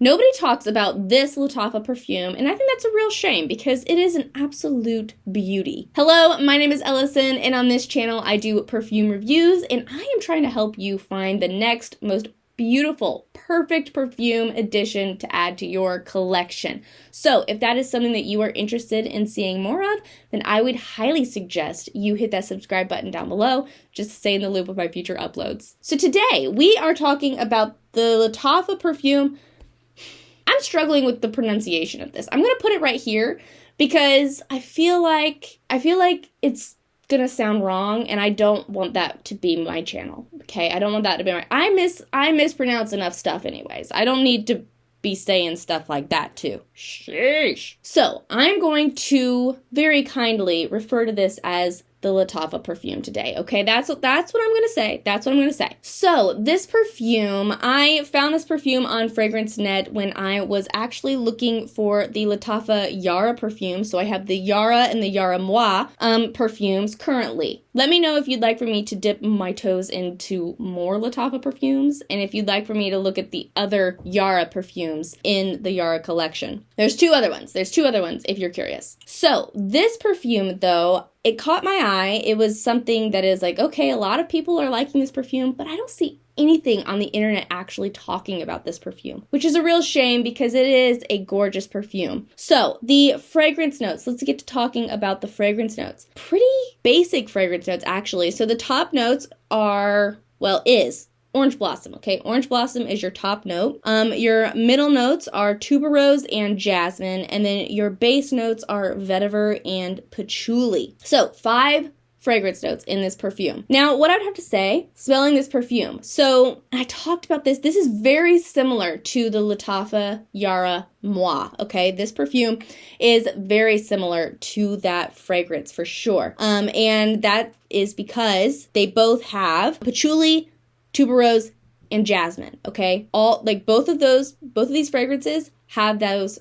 Nobody talks about this Lattafa perfume, and I think that's a real shame because it is an absolute beauty. Hello, my name is Ellison, and on this channel I do perfume reviews, and I am trying to help you find the next most beautiful, perfect perfume addition to add to your collection. So if that is something that you are interested in seeing more of, then I would highly suggest you hit that subscribe button down below just to stay in the loop of my future uploads. So today we are talking about the Lattafa perfume. I'm struggling with the pronunciation of this. I'm going to put it right here because I feel like it's going to sound wrong, and I don't want that to be my channel. Okay? I don't want that to be I mispronounce enough stuff anyways. I don't need to be saying stuff like that too. Sheesh. So, I'm going to very kindly refer to this as the Lattafa perfume today, okay? That's what I'm gonna say. That's what I'm gonna say. So, this perfume, I found this perfume on FragranceNet when I was actually looking for the Lattafa Yara perfume. So, I have the Yara and the Yara Moi perfumes currently. Let me know if you'd like for me to dip my toes into more Lattafa perfumes, and if you'd like for me to look at the other Yara perfumes in the Yara collection. There's two other ones if you're curious. So, this perfume, though, it caught my eye. It was something that is like, okay, a lot of people are liking this perfume, but I don't see anything on the internet actually talking about this perfume, which is a real shame because it is a gorgeous perfume. So, the fragrance notes. Let's get to talking about the fragrance notes. Pretty basic fragrance notes, actually. So, the top notes are, is orange blossom, okay? Orange blossom is your top note. Your middle notes are tuberose and jasmine, and then your base notes are vetiver and patchouli. So, 5 fragrance notes in this perfume. Now, what I'd have to say, smelling this perfume. So, I talked about this. This is very similar to the Lattafa Yara Moi, okay? This perfume is very similar to that fragrance for sure. And that is because they both have patchouli, tuberose, and jasmine, okay? Both of these fragrances have those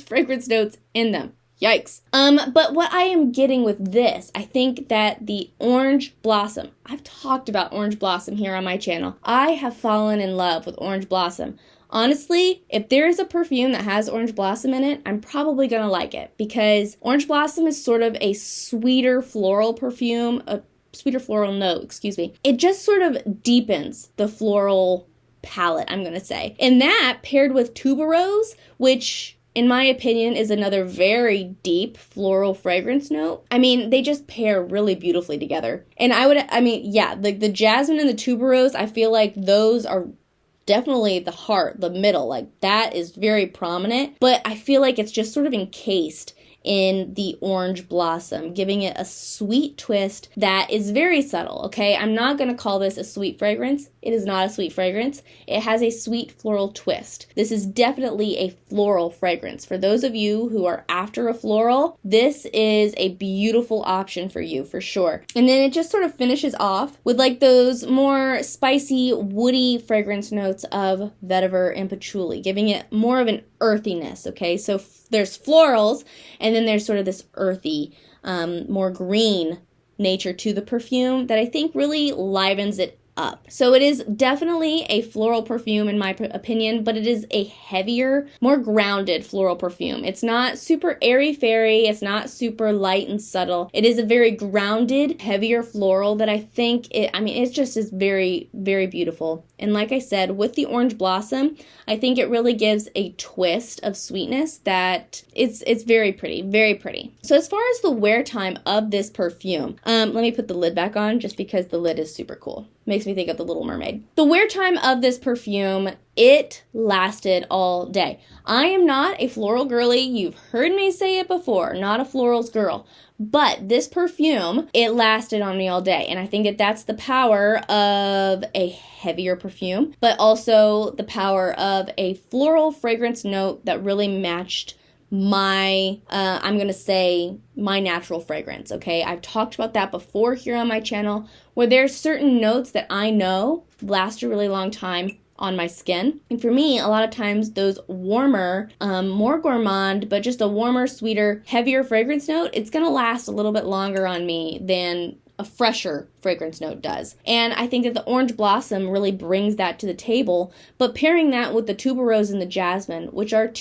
fragrance notes in them. Yikes. But what I am getting with this, I think that the orange blossom, I've talked about orange blossom here on my channel. I have fallen in love with orange blossom. Honestly, if there is a perfume that has orange blossom in it, I'm probably gonna like it because orange blossom is sort of a sweeter floral perfume, sweeter floral note, excuse me. It just sort of deepens the floral palette, I'm gonna say. And that paired with tuberose, which in my opinion is another very deep floral fragrance note. I mean, they just pair really beautifully together. And the jasmine and the tuberose, I feel like those are definitely the heart, the middle, like that is very prominent, but I feel like it's just sort of encased in the orange blossom, giving it a sweet twist that is very subtle, okay? I'm not going to call this a sweet fragrance. It is not a sweet fragrance. It has a sweet floral twist. This is definitely a floral fragrance. For those of you who are after a floral, this is a beautiful option for you, for sure. And then it just sort of finishes off with like those more spicy, woody fragrance notes of vetiver and patchouli, giving it more of an earthiness, okay? So there's florals, and then there's sort of this earthy, more green nature to the perfume that I think really livens it up. So it is definitely a floral perfume in my opinion, but it is a heavier, more grounded floral perfume. It's not super airy-fairy, it's not super light and subtle. It is a very grounded, heavier floral that I think it just is very, very beautiful. And like I said, with the orange blossom, I think it really gives a twist of sweetness that it's very pretty, very pretty. So as far as the wear time of this perfume, let me put the lid back on just because the lid is super cool. Makes me think of the Little Mermaid. The wear time of this perfume, it lasted all day. I am not a floral girly. You've heard me say it before, not a florals girl. But this perfume, it lasted on me all day. And I think that that's the power of a heavier perfume, but also the power of a floral fragrance note that really matched my, my natural fragrance, okay? I've talked about that before here on my channel, where there's certain notes that I know last a really long time on my skin. And for me, a lot of times those warmer, more gourmand, but just a warmer, sweeter, heavier fragrance note, it's gonna last a little bit longer on me than a fresher fragrance note does. And I think that the Orange Blossom really brings that to the table, but pairing that with the Tuberose and the Jasmine, which are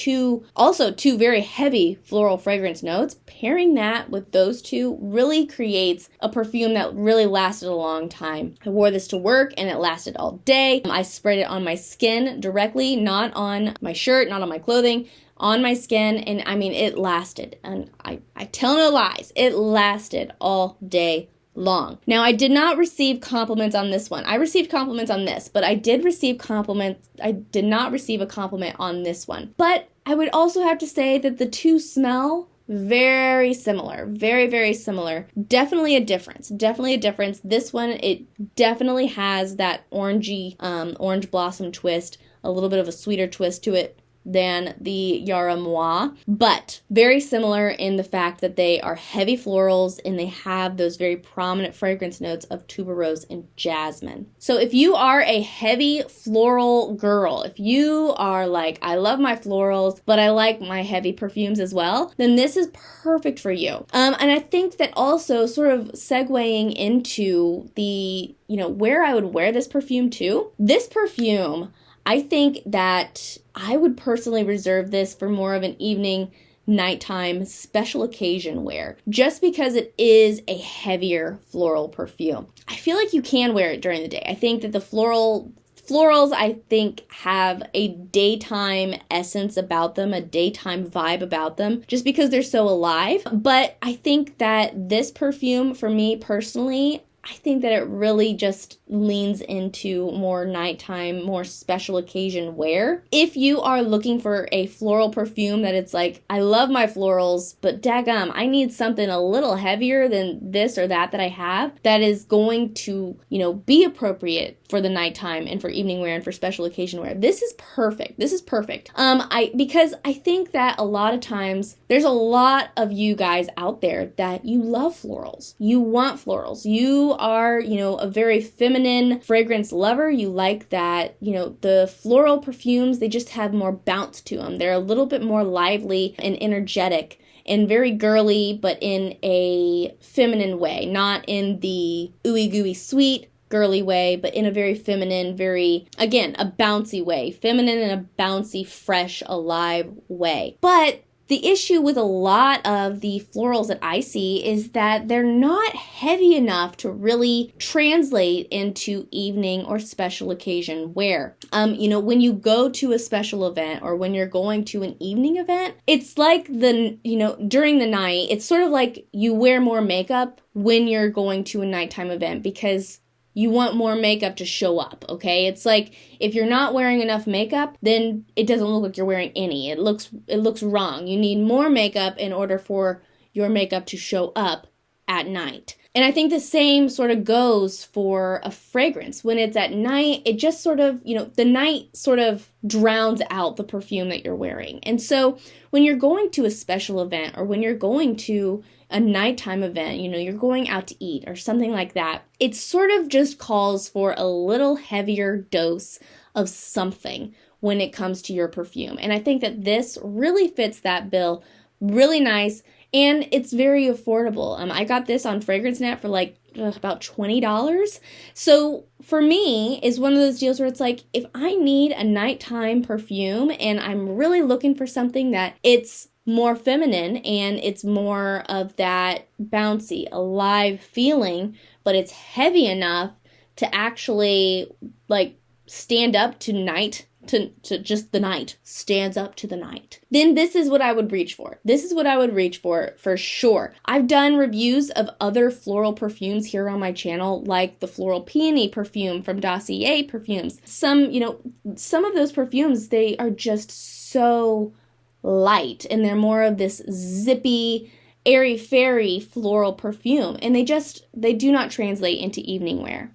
also two very heavy floral fragrance notes, pairing that with those two really creates a perfume that really lasted a long time. I wore this to work and it lasted all day. I sprayed it on my skin directly, not on my shirt, not on my clothing, on my skin, and I mean, it lasted. And I tell no lies, it lasted all day long. Now, I did not receive compliments on this one. I received compliments on this, but I did receive compliments. I did not receive a compliment on this one. But I would also have to say that the two smell very similar. Very, very similar. Definitely a difference. Definitely a difference. This one, it definitely has that orangey, orange blossom twist, a little bit of a sweeter twist to it than the Yara Moi, but very similar in the fact that they are heavy florals and they have those very prominent fragrance notes of tuberose and jasmine. So if you are a heavy floral girl, if you are like, I love my florals, but I like my heavy perfumes as well, then this is perfect for you. And I think that also sort of segueing into the, where I would wear this perfume to, this perfume, I think that I would personally reserve this for more of an evening, nighttime, special occasion wear, just because it is a heavier floral perfume. I feel like you can wear it during the day. I think that the florals, I think, have a daytime essence about them, a daytime vibe about them, just because they're so alive. But I think that this perfume, for me personally, I think that it really just leans into more nighttime, more special occasion wear. If you are looking for a floral perfume that it's like, I love my florals, but daggum, I need something a little heavier than this or that I have, that is going to, be appropriate for the nighttime and for evening wear and for special occasion wear. This is perfect. This is perfect. Because I think that a lot of times there's a lot of you guys out there that you love florals. You want florals. You are, a very feminine fragrance lover. You like that, the floral perfumes, they just have more bounce to them. They're a little bit more lively and energetic and very girly, but in a feminine way, not in the ooey gooey sweet girly way, but in a very feminine, very, again, a bouncy way. Feminine in a bouncy, fresh, alive way. But the issue with a lot of the florals that I see is that they're not heavy enough to really translate into evening or special occasion wear. When you go to a special event or when you're going to an evening event, it's like during the night, it's sort of like you wear more makeup when you're going to a nighttime event because you want more makeup to show up, okay? It's like if you're not wearing enough makeup, then it doesn't look like you're wearing any. It looks wrong. You need more makeup in order for your makeup to show up at night. And I think the same sort of goes for a fragrance. When it's at night, it just sort of, the night sort of drowns out the perfume that you're wearing. And so when you're going to a special event or when you're going to a nighttime event, you're going out to eat or something like that, it sort of just calls for a little heavier dose of something when it comes to your perfume. And I think that this really fits that bill really nice, and it's very affordable. I got this on FragranceNet for like about $20. So for me, is one of those deals where it's like, if I need a nighttime perfume and I'm really looking for something that it's more feminine and it's more of that bouncy, alive feeling, but it's heavy enough to actually like stand up to night, to just the night, stands up to the night, then this is what I would reach for. This is what I would reach for sure. I've done reviews of other floral perfumes here on my channel, like the Floral Peony perfume from Dossier Perfumes. Some of those perfumes, they are just so light and they're more of this zippy, airy-fairy floral perfume, and they do not translate into evening wear.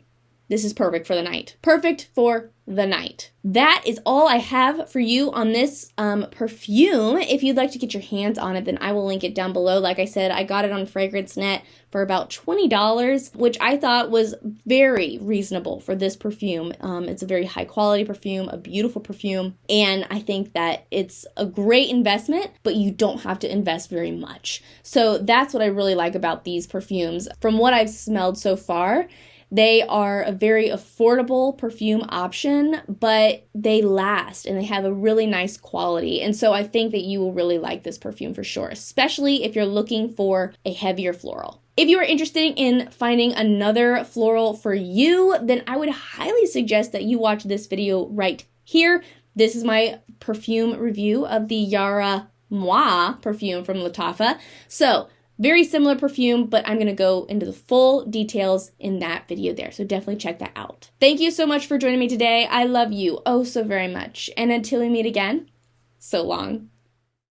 this is perfect for the night. Perfect for the night. That is all I have for you on this perfume. If you'd like to get your hands on it, then I will link it down below. Like I said, I got it on FragranceNet for about $20, which I thought was very reasonable for this perfume. It's a very high quality perfume, a beautiful perfume, and I think that it's a great investment, but you don't have to invest very much. So that's what I really like about these perfumes. From what I've smelled so far, they are a very affordable perfume option, but they last and they have a really nice quality. And so I think that you will really like this perfume for sure, especially if you're looking for a heavier floral. If you are interested in finding another floral for you, then I would highly suggest that you watch this video right here. This is my perfume review of the Yara Moi perfume from Lattafa. So, very similar perfume, but I'm going to go into the full details in that video there. So definitely check that out. Thank you so much for joining me today. I love you oh so very much. And until we meet again, so long.